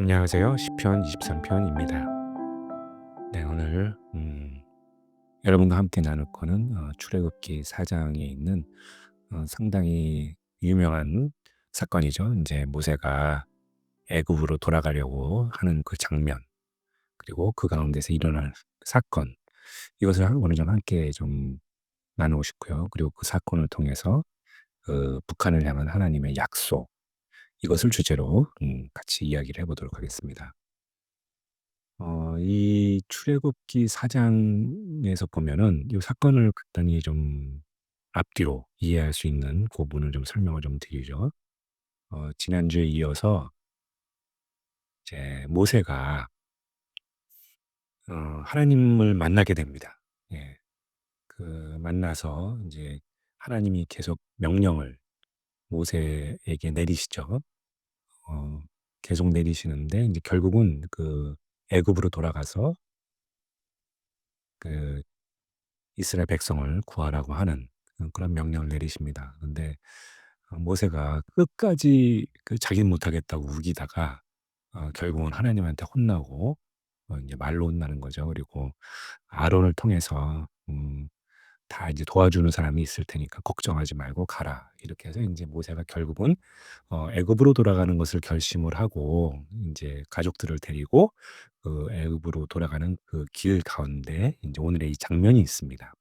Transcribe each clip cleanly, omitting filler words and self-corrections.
안녕하세요. 시편 23 편입니다. 네, 오늘 여러분과 함께 나눌 거는 출애굽기 4 장에 있는 상당히 유명한 사건이죠. 이제 모세가 애굽으로 돌아가려고 하는 그 장면, 그리고 그 가운데서 일어날 사건, 이것을 오늘 좀 함께 좀 나누고 싶고요. 그리고 그 사건을 통해서 그 북한을 향한 하나님의 약속, 이것을 주제로 같이 이야기를 해 보도록 하겠습니다. 이 출애굽기 4 장에서 보면은 이 사건을 간단히 좀 앞뒤로 이해할 수 있는 그 부분을 좀 설명을 좀 드리죠. 지난주에 이어서 이제 모세가 하나님을 만나게 됩니다. 예. 그 만나서 이제 하나님이 계속 명령을 모세에게 내리시죠. 어 계속 내리시는데 이제 결국은 그 애굽으로 돌아가서 그 이스라엘 백성을 구하라고 하는 그런 명령을 내리십니다. 근데 모세가 끝까지 그 자기는 못하겠다고 우기다가 결국은 하나님한테 혼나고 인제 말로 혼나는 거죠. 그리고 아론을 통해서 "다 이제 도와주는 사람이 있을 테니까 걱정하지 말고 가라." 이렇게 해서 인제 모세가 결국은 애굽으로 돌아가는 것을 결심을 하고 인제 가족들을 데리고 그 애굽으로 돌아가는 그 길 가운데 인제 오늘의 이 장면이 있습니다.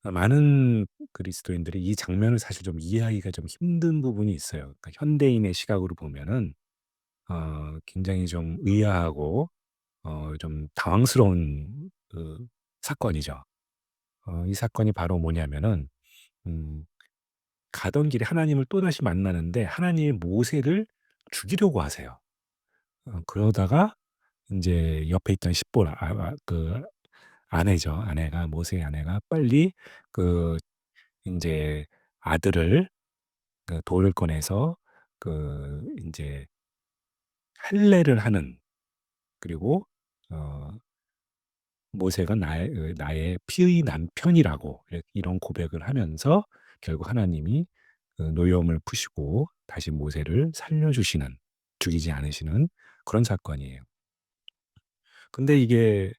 많은 그리스도인들이 이 장면을 사실 좀 이해하기가 좀 힘든 부분이 있어요. 그러니까 현대인의 시각으로 보면은 굉장히 좀 의아하고 좀 당황스러운 그 사건이죠. 이 사건이 바로 뭐냐면은 음 가던 길에 하나님을 또다시 만나는데 하나님이 모세를 죽이려고 하세요. 그러다가 인제 옆에 있던 십보라 그 아내죠. 아내가 모세의 아내가 빨리 그 인제 아들을 그 돌을 꺼내서 그 인제 할례를 하는, 그리고 어 모세가 나의 피의 남편이라고 이런 고백을 하면서 결국 하나님이 그 노여움을 푸시고 다시 모세를 살려 주시는, 죽이지 않으시는 그런 사건이에요. 근데 이게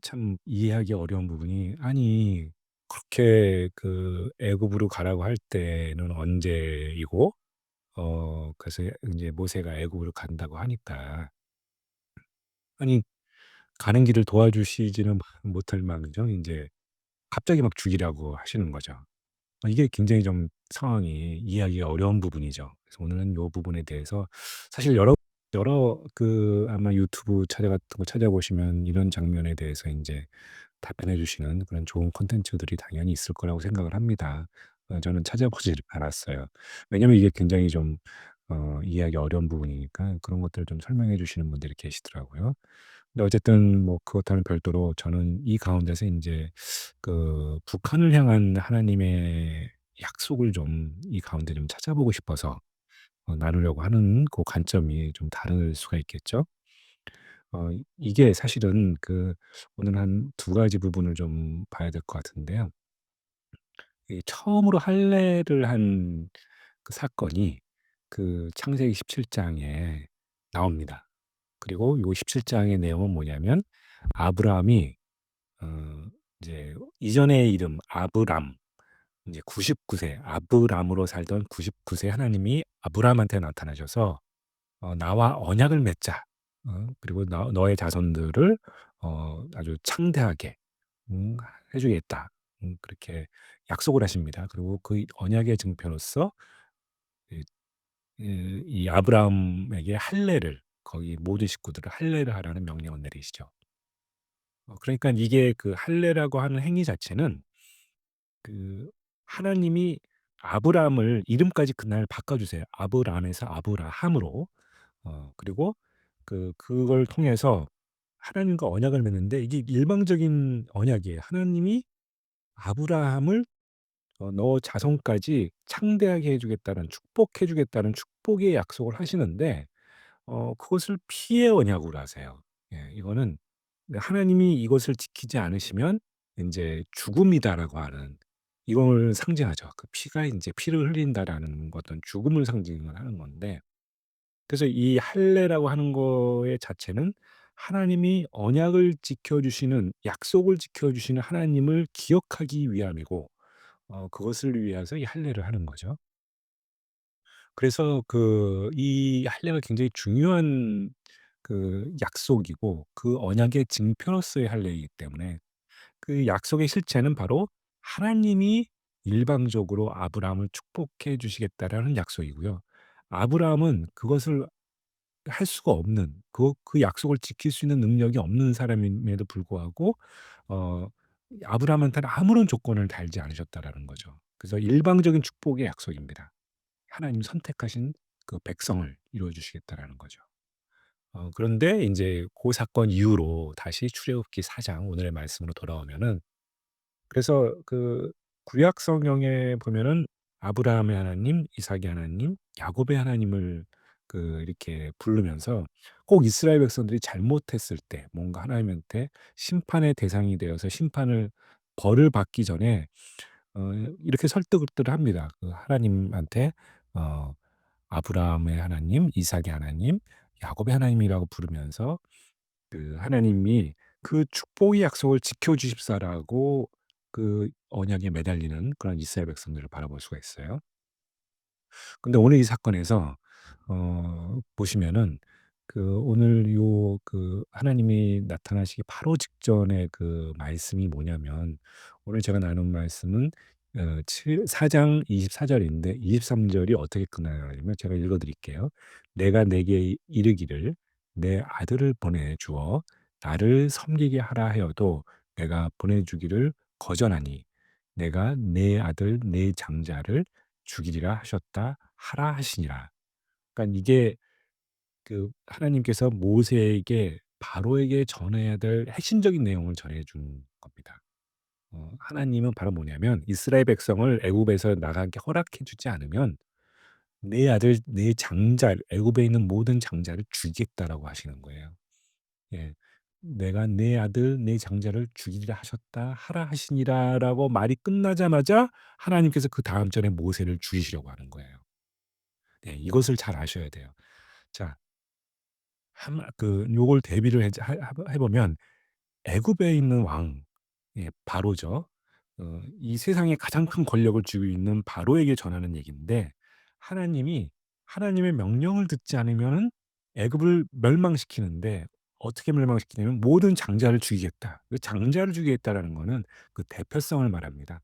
참 이해하기 어려운 부분이, 아니 그렇게 그 애굽으로 가라고 할 때는 언제이고 그래서 인제 모세가 애굽으로 간다고 하니까 아니 가는 길을 도와주시지는 못할 망정 인제 갑자기 막 죽이라고 하시는 거죠. 이게 굉장히 좀 상황이 이해하기가 어려운 부분이죠. 그래서 오늘은 요 부분에 대해서 사실 여러 그 아마 유튜브 같은 거 찾아보시면 이런 장면에 대해서 인제 답변해 주시는 그런 좋은 콘텐츠들이 당연히 있을 거라고 생각을 합니다. 저는 찾아보질 않았어요. 왜냐면 이게 굉장히 좀 이해하기 어려운 부분이니까 그런 것들을 좀 설명해 주시는 분들이 계시더라고요. 근데 어쨌든 뭐 그것과는 별도로 저는 이 가운데서 인제 그 북한을 향한 하나님의 약속을 좀 이 가운데 좀 찾아보고 싶어서 나누려고 하는 그 관점이 좀 다를 수가 있겠죠. 이게 사실은 그 오늘 한 두 가지 부분을 좀 봐야 될 것 같은데요. 이 처음으로 할례를 한 그 사건이 그 창세기 17 장에 나옵니다. 그리고 요 17 장의 내용은 뭐냐면 아브라함이 어 이제 이전의 이름 아브람, 이제 99세 아브람으로 살던 99세 하나님이 아브람한테 나타나셔서 "나와 언약을 맺자. 그리고 너의 자손들을 아주 창대하게 해 주겠다." 그렇게 약속을 하십니다. 그리고 그 언약의 증표로서 이 이 아브라함에게 할례를, 거기 모든 식구들을 할례를 하라는 명령을 내리시죠. 그러니까 이게 그 할례라고 하는 행위 자체는 그 하나님이 아브람을 이름까지 그날 바꿔 주세요. 아브람에서 아브라함으로. 그리고 그걸 통해서 하나님과 언약을 맺는데 이게 일방적인 언약이에요. 하나님이 아브라함을 "너 자손까지 창대하게 해 주겠다."는, 축복해 주겠다는 축복의 약속을 하시는데 그것을 피해 언약으로 하세요. 예, 이거는 하나님이 이것을 지키지 않으시면 인제 죽음이다라고 하는, 이걸 상징하죠. 그 피가 인제 피를 흘린다라는 어떤 죽음을 상징을 하는 건데 그래서 이 할례라고 하는 거의 자체는 하나님이 언약을 지켜 주시는, 약속을 지켜 주시는 하나님을 기억하기 위함이고, 그것을 위해서 이 할례를 하는 거죠. 그래서 이 할례가 굉장히 중요한 약속이고, 그 언약의 징표로서의 할례이기 때문에 그 약속의 실체는 바로 하나님이 일방적으로 아브라함을 축복해 주시겠다라는 약속이고요. 아브라함은 그것을 할 수가 없는, 그 약속을 지킬 수 있는 능력이 없는 사람임에도 불구하고 어 아브라함한테는 아무런 조건을 달지 않으셨다라는 거죠. 그래서 일방적인 축복의 약속입니다. 하나님이 선택하신 그 백성을 이루어 주시겠다라는 거죠. 그런데 인제 고 사건 이후로 다시 출애굽기 4장, 오늘의 말씀으로 돌아오면은, 그래서 구약 성경에 보면은 아브라함의 하나님, 이삭의 하나님, 야곱의 하나님을 이렇게 부르면서, 꼭 이스라엘 백성들이 잘못했을 때 뭔가 하나님한테 심판의 대상이 되어서 심판을 벌을 받기 전에 이렇게 설득을 합니다. 하나님한테 어 아브라함의 하나님, 이삭의 하나님, 야곱의 하나님이라고 부르면서 하나님이 그 축복의 약속을 지켜 주십사라고 그 언약에 매달리는 그런 이스라엘 백성들을 바라볼 수가 있어요. 근데 오늘 이 사건에서 보시면은 오늘 하나님이 나타나시기 바로 직전에 말씀이 뭐냐면, 오늘 제가 나눈 말씀은 4장 24 절인데 23 절이 어떻게 끝나냐면, 제가 읽어 드릴게요. "내가 내게 이르기를 내 아들을 보내 주어 나를 섬기게 하라 하여도 내가 보내 주기를 거절하니 내가 내 아들 내 장자를 죽이리라 하셨다 하라 하시니라." 그러니까 이게 하나님께서 모세에게, 바로에게 전해야 될 핵심적인 내용을 전해 준 겁니다. 하나님은 바로 뭐냐면, 이스라엘 백성을 애굽에서 나가게 허락해 주지 않으면 "내 아들 내 장자, 애굽에 있는 모든 장자를 죽이겠다."라고 하시는 거예요. 예. "내가 내 아들 내 장자를 죽이리라 하셨다 하라 하시니라."라고 말이 끝나자마자 하나님께서 그다음 절에 모세를 죽이시려고 하는 거예요. 네. 이것을 잘 아셔야 돼요. 자, 한 요걸 대비를 해 보면, 애굽에 있는 왕, 예, 바로죠. 이 세상에 가장 큰 권력을 쥐고 있는 바로에게 전하는 얘기인데, 하나님이 하나님의 명령을 듣지 않으면은 애굽을 멸망시키는데, 어떻게 멸망시키냐면 모든 장자를 죽이겠다. 장자를 죽이겠다라는 거는 대표성을 말합니다.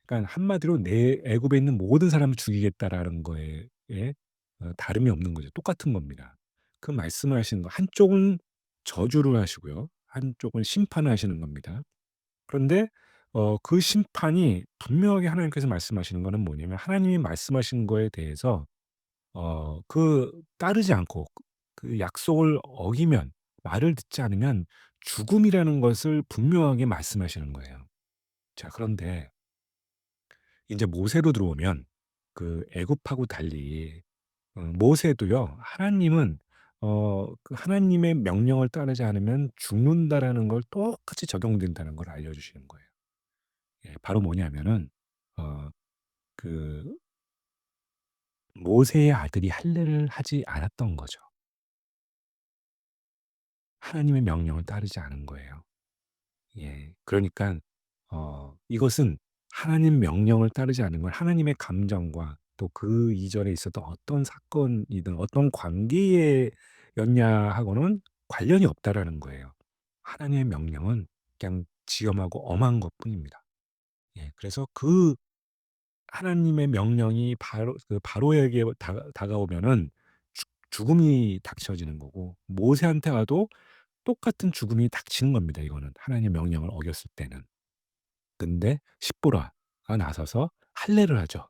그러니까 한마디로 내 애굽에 있는 모든 사람을 죽이겠다라는 거에 다름이 없는 거죠. 똑같은 겁니다. 그 말씀을 하시는 거, 한쪽은 저주를 하시고요, 한쪽은 심판을 하시는 겁니다. 그런데 그 심판이 분명하게 하나님께서 말씀하시는 거는 뭐냐면, 하나님이 말씀하신 거에 대해서 따르지 않고 약속을 어기면, 말을 듣지 않으면 죽음이라는 것을 분명하게 말씀하시는 거예요. 자, 그런데 인제 모세로 들어오면 애굽하고 달리 모세도요, 하나님은 하나님의 명령을 따르지 않으면 죽는다라는 걸 똑같이 적용된다는 걸 알려주시는 거예요. 예, 바로 뭐냐면은 어 그 모세의 아들이 할례를 하지 않았던 거죠. 하나님의 명령을 따르지 않은 거예요. 예. 그러니깐 이것은 하나님 명령을 따르지 않은 건 하나님의 감정과 또 그 이전에 있었던 어떤 사건이든 어떤 관계였냐 하고는 관련이 없다라는 거예요. 하나님의 명령은 그냥 지엄하고 엄한 것뿐입니다. 예. 그래서 하나님의 명령이 바로에게 다가오면은 죽음이 닥쳐지는 거고, 모세한테 와도 똑같은 죽음이 닥치는 겁니다, 이거는 하나님의 명령을 어겼을 때는. 근데 십보라가 나서서 할례를 하죠.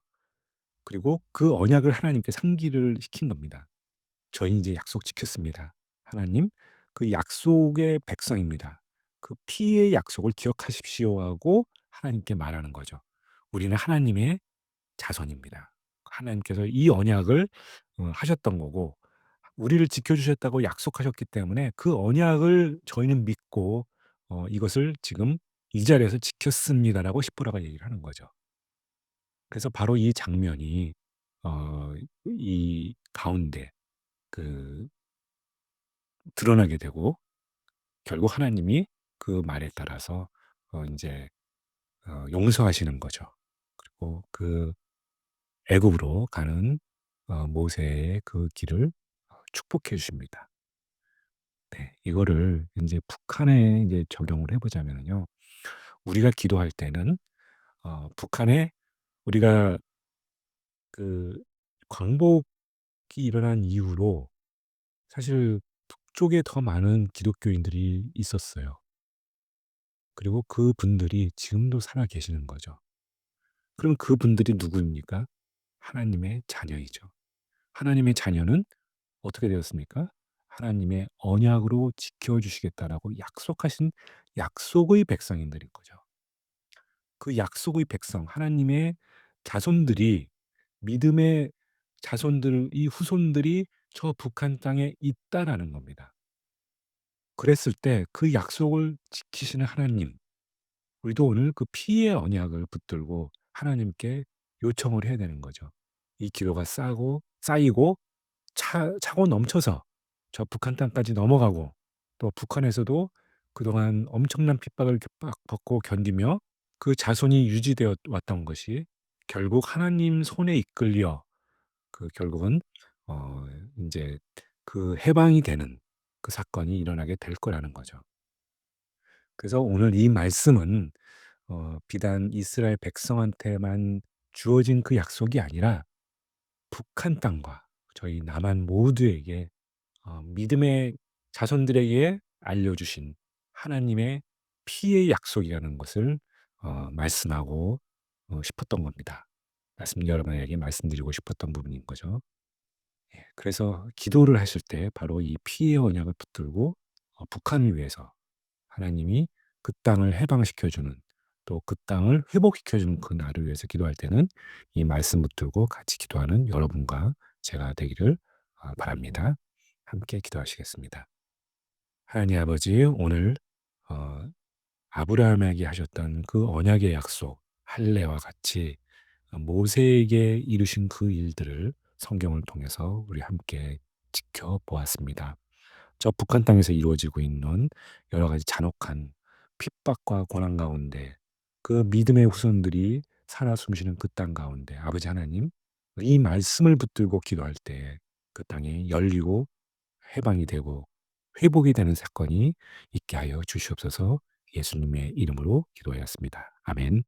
그리고 그 언약을 하나님께 상기를 시킨 겁니다. "저희 이제 약속 지켰습니다. 하나님, 그 약속의 백성입니다. 그 피의 약속을 기억하십시오." 하고 하나님께 말하는 거죠. "우리는 하나님의 자손입니다. 하나님께서 이 언약을 하셨던 거고, 우리를 지켜 주셨다고 약속하셨기 때문에 그 언약을 저희는 믿고 이것을 지금 이 자리에서 지켰습니다."라고 십보라가 얘기를 하는 거죠. 그래서 바로 이 장면이 이 가운데 그 드러나게 되고 결국 하나님이 그 말에 따라서 인제 용서하시는 거죠. 그리고 그 애굽으로 가는 모세의 그 길을 축복해 주십니다. 네. 이거를 인제 북한에 인제 적용을 해 보자면은요. 우리가 기도할 때는 북한에 우리가 그 광복이 일어난 이후로 사실 북쪽에 더 많은 기독교인들이 있었어요. 그리고 그분들이 지금도 살아 계시는 거죠. 그럼 그분들이 누구입니까? 하나님의 자녀이죠. 하나님의 자녀는 어떻게 되었습니까? 하나님의 언약으로 지켜 주시겠다라고 약속하신 약속의 백성인들인 거죠. 그 약속의 백성 하나님의 자손들이 믿음의 자손들 이 후손들이 저 북한 땅에 있다라는 겁니다. 그랬을 때 그 약속을 지키시는 하나님, 우리도 오늘 그 피의 언약을 붙들고 하나님께 요청을 해야 되는 거죠. 이 기도가 싸고 쌓이고 차고 넘쳐서 저 북한 땅까지 넘어가고 또 북한에서도 그동안 엄청난 핍박을 받고 견디며 그 자손이 유지되어 왔던 것이 결국 하나님 손에 이끌려 결국은 어 인제 그 해방이 되는 그 사건이 일어나게 될 거라는 거죠. 그래서 오늘 이 말씀은 비단 이스라엘 백성한테만 주어진 그 약속이 아니라 북한 땅과 저희 남한 모두에게 믿음의 자손들에게 알려주신 하나님의 피의 약속이라는 것을 말씀하고 싶었던 겁니다. 여러분에게 말씀드리고 싶었던 부분인 거죠. 예. 그래서 기도를 하실 때 바로 이 피의 언약을 붙들고 북한을 위해서 하나님이 그 땅을 해방시켜 주는 또 그 땅을 회복시켜 주는 그 날을 위해서 기도할 때는 이 말씀 붙들고 같이 기도하는 여러분과 제가 되기를 바랍니다. 함께 기도하시겠습니다. 하나님 아버지, 오늘 어 아브라함에게 하셨던 그 언약의 약속 할례와 같이 모세에게 이루신 그 일들을 성경을 통해서 우리 함께 지켜보았습니다. 저 북한 땅에서 이루어지고 있는 여러 가지 잔혹한 핍박과 고난 가운데 그 믿음의 후손들이 살아 숨쉬는 그 땅 가운데 아버지 하나님, 이 말씀을 붙들고 기도할 때 그 땅이 열리고 해방이 되고 회복이 되는 사건이 있게 하여 주시옵소서. 예수님의 이름으로 기도하였습니다. 아멘.